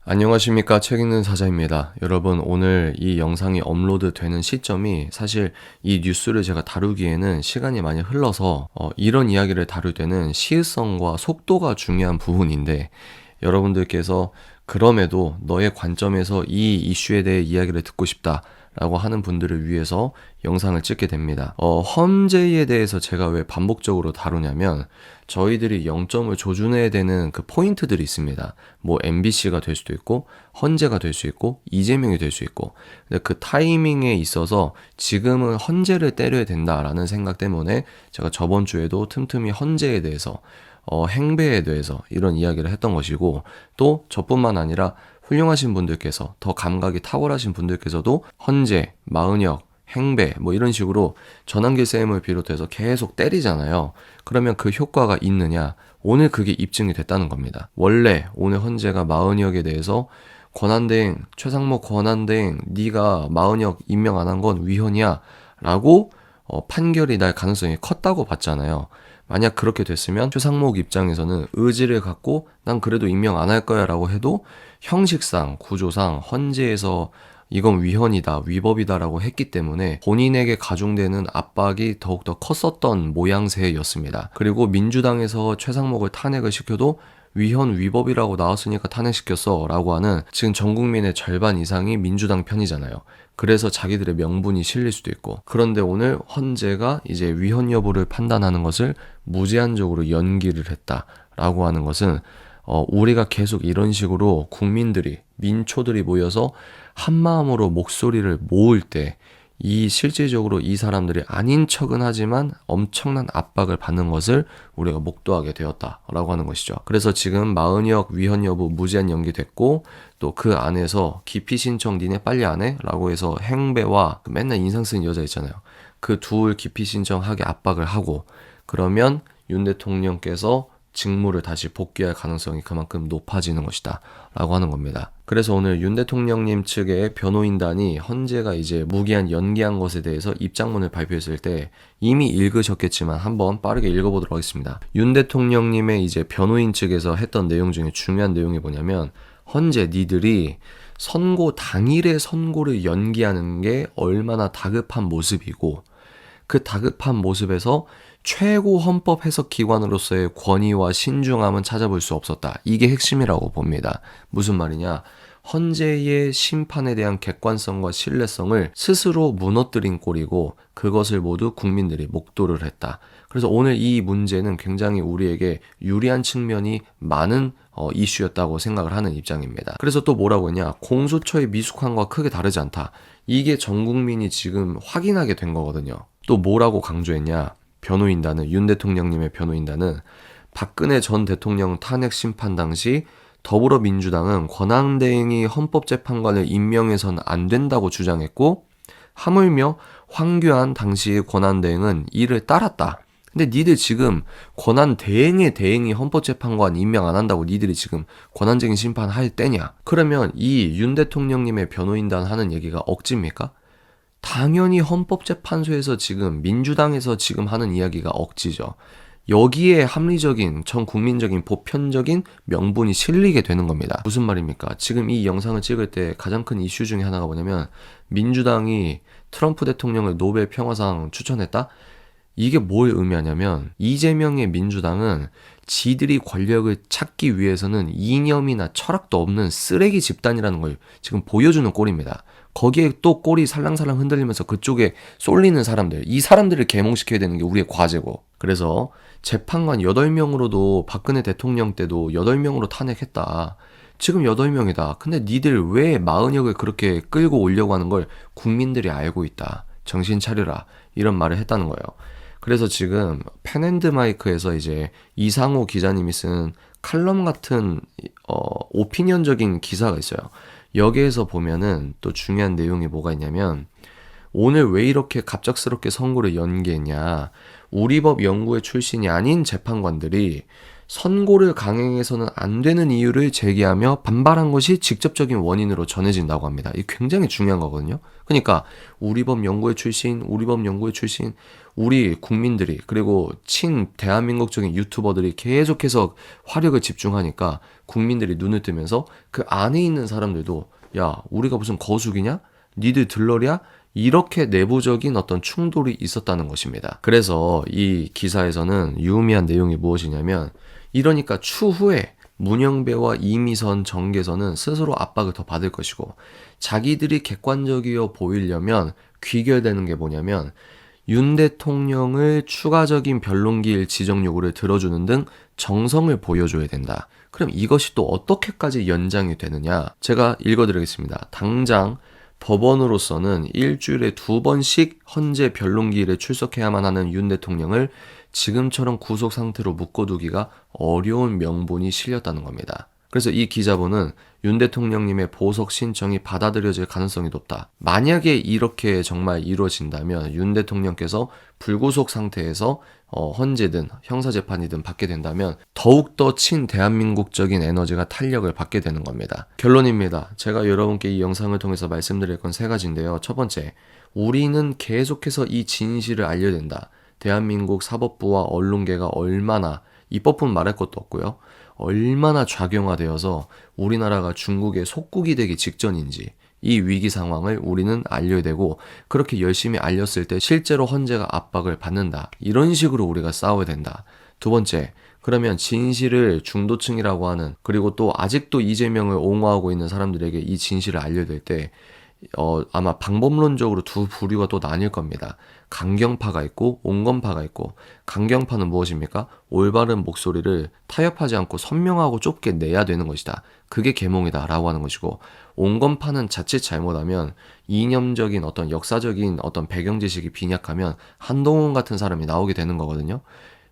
안녕하십니까. 책 읽는 사자입니다. 여러분, 오늘 이 영상이 업로드 되는 시점이 사실 이 뉴스를 제가 다루기에는 시간이 많이 흘러서 이런 이야기를 다룰 때는 시의성과 속도가 중요한 부분인데, 여러분들께서 그럼에도 너의 관점에서 이 이슈에 대해 이야기를 듣고 싶다 라고 하는 분들을 위해서 영상을 찍게 됩니다. 헌재에 대해서 제가 왜 반복적으로 다루냐면, 저희들이 0점을 조준해야 되는 그 포인트들이 있습니다. 뭐 MBC가 될 수도 있고 헌재가 될 수 있고 이재명이 될 수 있고, 근데 그 타이밍에 있어서 지금은 헌재를 때려야 된다라는 생각 때문에 제가 저번 주에도 틈틈이 헌재에 대해서 행배에 대해서 이런 이야기를 했던 것이고, 또 저뿐만 아니라 훌륭하신 분들께서, 더 감각이 탁월하신 분들께서도 헌재, 마은혁, 행배 뭐 이런 식으로 전환길 쌤을 비롯해서 계속 때리잖아요. 그러면 그 효과가 있느냐? 오늘 그게 입증이 됐다는 겁니다. 원래 오늘 헌재가 마은혁에 대해서 권한대행, 최상목 권한대행 네가 마은혁 임명 안 한 건 위헌이야 라고 판결이 날 가능성이 컸다고 봤잖아요. 만약 그렇게 됐으면 최상목 입장에서는 의지를 갖고 난 그래도 임명 안 할 거야 라고 해도 형식상, 구조상 헌재에서 이건 위헌이다, 위법이다 라고 했기 때문에 본인에게 가중되는 압박이 더욱더 컸었던 모양새였습니다. 그리고 민주당에서 최상목을 탄핵을 시켜도 위헌, 위법이라고 나왔으니까 탄핵시켰어 라고 하는, 지금 전 국민의 절반 이상이 민주당 편이잖아요. 그래서 자기들의 명분이 실릴 수도 있고, 그런데 오늘 헌재가 이제 위헌 여부를 판단하는 것을 무제한적으로 연기를 했다라고 하는 것은 우리가 계속 이런 식으로 국민들이, 민초들이 모여서 한마음으로 목소리를 모을 때 이 실질적으로 이 사람들이 아닌 척은 하지만 엄청난 압박을 받는 것을 우리가 목도하게 되었다라고 하는 것이죠. 그래서 지금 마은혁 위헌 여부 무제한 연기됐고, 또 그 안에서 기피 신청 니네 빨리 안 해? 라고 해서 행배와 맨날 인상 쓰는 여자 있잖아요. 그 둘 기피 신청하게 압박을 하고, 그러면 윤 대통령께서 직무를 다시 복귀할 가능성이 그만큼 높아지는 것이다 라고 하는 겁니다. 그래서 오늘 윤 대통령님 측의 변호인단이 헌재가 이제 무기한 연기한 것에 대해서 입장문을 발표했을 때 이미 읽으셨겠지만 한번 빠르게 읽어보도록 하겠습니다. 윤 대통령님의 이제 변호인 측에서 했던 내용 중에 중요한 내용이 뭐냐면, 헌재 니들이 선고 당일에 선고를 연기하는 게 얼마나 다급한 모습이고, 그 다급한 모습에서 최고 헌법 해석 기관으로서의 권위와 신중함은 찾아볼 수 없었다. 이게 핵심이라고 봅니다. 무슨 말이냐? 헌재의 심판에 대한 객관성과 신뢰성을 스스로 무너뜨린 꼴이고, 그것을 모두 국민들이 목도를 했다. 그래서 오늘 이 문제는 굉장히 우리에게 유리한 측면이 많은 이슈였다고 생각을 하는 입장입니다. 그래서 또 뭐라고 했냐? 공수처의 미숙함과 크게 다르지 않다. 이게 전 국민이 지금 확인하게 된 거거든요. 또 뭐라고 강조했냐? 변호인단은, 윤 대통령님의 변호인단은 박근혜 전 대통령 탄핵 심판 당시 더불어민주당은 권한대행이 헌법재판관을 임명해서는 안 된다고 주장했고, 하물며 황교안 당시의 권한대행은 이를 따랐다. 근데 니들 지금 권한대행의 대행이 헌법재판관 임명 안 한다고 니들이 지금 권한쟁의 심판할 때냐? 그러면 이 윤 대통령님의 변호인단 하는 얘기가 억지입니까? 당연히 헌법재판소에서 지금 민주당에서 지금 하는 이야기가 억지죠. 여기에 합리적인, 전 국민적인, 보편적인 명분이 실리게 되는 겁니다. 무슨 말입니까? 지금 이 영상을 찍을 때 가장 큰 이슈 중에 하나가 뭐냐면, 민주당이 트럼프 대통령을 노벨 평화상 추천했다? 이게 뭘 의미하냐면, 이재명의 민주당은 지들이 권력을 찾기 위해서는 이념이나 철학도 없는 쓰레기 집단이라는 걸 지금 보여주는 꼴입니다. 거기에 또 꼴이 살랑살랑 흔들리면서 그쪽에 쏠리는 사람들, 이 사람들을 계몽시켜야 되는 게 우리의 과제고, 그래서 재판관 8명으로도 박근혜 대통령 때도 8명으로 탄핵했다. 지금 8명이다. 근데 니들 왜 마은혁을 그렇게 끌고 오려고 하는 걸 국민들이 알고 있다. 정신 차려라. 이런 말을 했다는 거예요. 그래서 지금 펜앤드마이크에서 이제 이상호 기자님이 쓴 칼럼 같은 오피니언적인 기사가 있어요. 여기에서 보면은 또 중요한 내용이 뭐가 있냐면, 오늘 왜 이렇게 갑작스럽게 선고를 연기했냐? 우리법 연구회 출신이 아닌 재판관들이 선고를 강행해서는 안 되는 이유를 제기하며 반발한 것이 직접적인 원인으로 전해진다고 합니다. 이게 굉장히 중요한 거거든요. 그러니까 우리법 연구회 출신, 우리 국민들이, 그리고 친 대한민국적인 유튜버들이 계속해서 화력을 집중하니까 국민들이 눈을 뜨면서 그 안에 있는 사람들도 야, 우리가 무슨 거수기냐? 니들 들러리야? 이렇게 내부적인 어떤 충돌이 있었다는 것입니다. 그래서 이 기사에서는 유의미한 내용이 무엇이냐면, 이러니까 추후에 문영배와 이미선, 정계선은 스스로 압박을 더 받을 것이고, 자기들이 객관적이어 보이려면 귀결되는 게 뭐냐면, 윤 대통령을 추가적인 변론기일 지정 요구를 들어주는 등 정성을 보여줘야 된다. 그럼 이것이 또 어떻게까지 연장이 되느냐? 제가 읽어드리겠습니다. 당장 법원으로서는 일주일에 2번씩 헌재 변론기일에 출석해야만 하는 윤 대통령을 지금처럼 구속 상태로 묶어두기가 어려운 명분이 실렸다는 겁니다. 그래서 이 기자분은 윤 대통령님의 보석 신청이 받아들여질 가능성이 높다. 만약에 이렇게 정말 이루어진다면 윤 대통령께서 불구속 상태에서 헌재든 형사재판이든 받게 된다면 더욱더 친대한민국적인 에너지가 탄력을 받게 되는 겁니다. 결론입니다. 제가 여러분께 이 영상을 통해서 말씀드릴 건 3가지인데요. 첫 번째, 우리는 계속해서 이 진실을 알려야 된다. 대한민국 사법부와 언론계가 얼마나, 입법부는 말할 것도 없고요, 얼마나 좌경화되어서 우리나라가 중국의 속국이 되기 직전인지 이 위기 상황을 우리는 알려야 되고, 그렇게 열심히 알렸을 때 실제로 헌재가 압박을 받는다. 이런 식으로 우리가 싸워야 된다. 두 번째, 그러면 진실을 중도층이라고 하는, 그리고 또 아직도 이재명을 옹호하고 있는 사람들에게 이 진실을 알려야 될 때 아마 방법론적으로 두 부류가 또 나뉠 겁니다. 강경파가 있고 온건파가 있고, 강경파는 무엇입니까? 올바른 목소리를 타협하지 않고 선명하고 좁게 내야 되는 것이다. 그게 계몽이다 라고 하는 것이고, 온건파는 자칫 잘못하면 이념적인 어떤 역사적인 어떤 배경 지식이 빈약하면 한동훈 같은 사람이 나오게 되는 거거든요.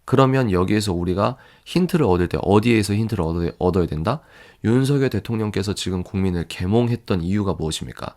그러면 여기에서 우리가 힌트를 얻을 때 어디에서 힌트를 얻어야 된다? 윤석열 대통령께서 지금 국민을 계몽했던 이유가 무엇입니까?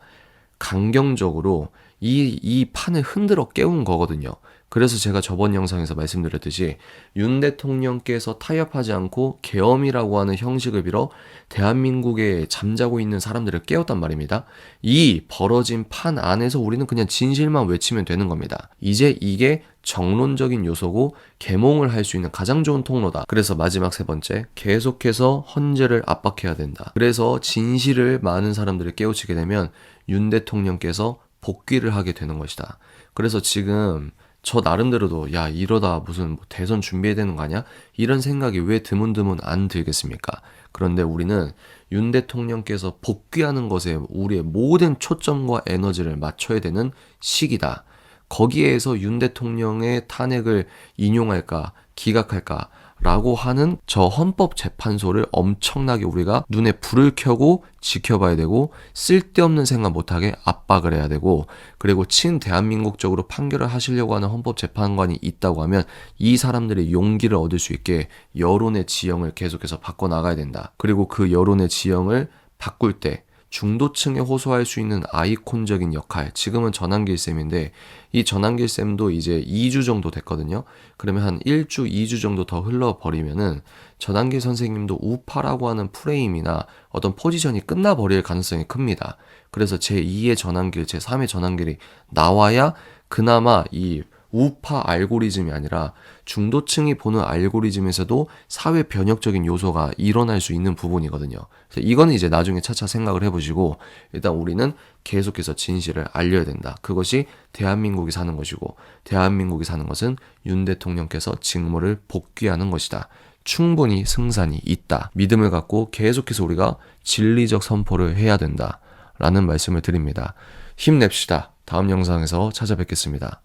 강경적으로 이 판을 흔들어 깨운 거거든요. 그래서 제가 저번 영상에서 말씀드렸듯이 윤 대통령께서 타협하지 않고 계엄이라고 하는 형식을 빌어 대한민국에 잠자고 있는 사람들을 깨웠단 말입니다. 이 벌어진 판 안에서 우리는 그냥 진실만 외치면 되는 겁니다. 이제 이게 정론적인 요소고 계몽을 할 수 있는 가장 좋은 통로다. 그래서 마지막 3번째, 계속해서 헌재를 압박해야 된다. 그래서 진실을 많은 사람들이 깨우치게 되면 윤 대통령께서 복귀를 하게 되는 것이다. 그래서 지금 저 나름대로도 야, 이러다 무슨 대선 준비해야 되는 거 아니야? 이런 생각이 왜 드문드문 안 들겠습니까? 그런데 우리는 윤 대통령께서 복귀하는 것에 우리의 모든 초점과 에너지를 맞춰야 되는 시기다. 거기에서 윤 대통령의 탄핵을 인용할까 기각할까 라고 하는 저 헌법재판소를 엄청나게 우리가 눈에 불을 켜고 지켜봐야 되고, 쓸데없는 생각 못하게 압박을 해야 되고, 그리고 친대한민국적으로 판결을 하시려고 하는 헌법재판관이 있다고 하면 이 사람들의 용기를 얻을 수 있게 여론의 지형을 계속해서 바꿔나가야 된다. 그리고 그 여론의 지형을 바꿀 때 중도층에 호소할 수 있는 아이콘적인 역할, 지금은 전한길 쌤인데 이 전한길 쌤도 이제 2주 정도 됐거든요. 그러면 한 1주, 2주 정도 더 흘러버리면은 전한길 선생님도 우파라고 하는 프레임이나 어떤 포지션이 끝나버릴 가능성이 큽니다. 그래서 제2의 전한길, 제3의 전한길이 나와야 그나마 이 우파 알고리즘이 아니라 중도층이 보는 알고리즘에서도 사회 변혁적인 요소가 일어날 수 있는 부분이거든요. 그래서 이거는 이제 나중에 차차 생각을 해보시고, 일단 우리는 계속해서 진실을 알려야 된다. 그것이 대한민국이 사는 것이고, 대한민국이 사는 것은 윤 대통령께서 직무를 복귀하는 것이다. 충분히 승산이 있다. 믿음을 갖고 계속해서 우리가 진리적 선포를 해야 된다. 라는 말씀을 드립니다. 힘냅시다. 다음 영상에서 찾아뵙겠습니다.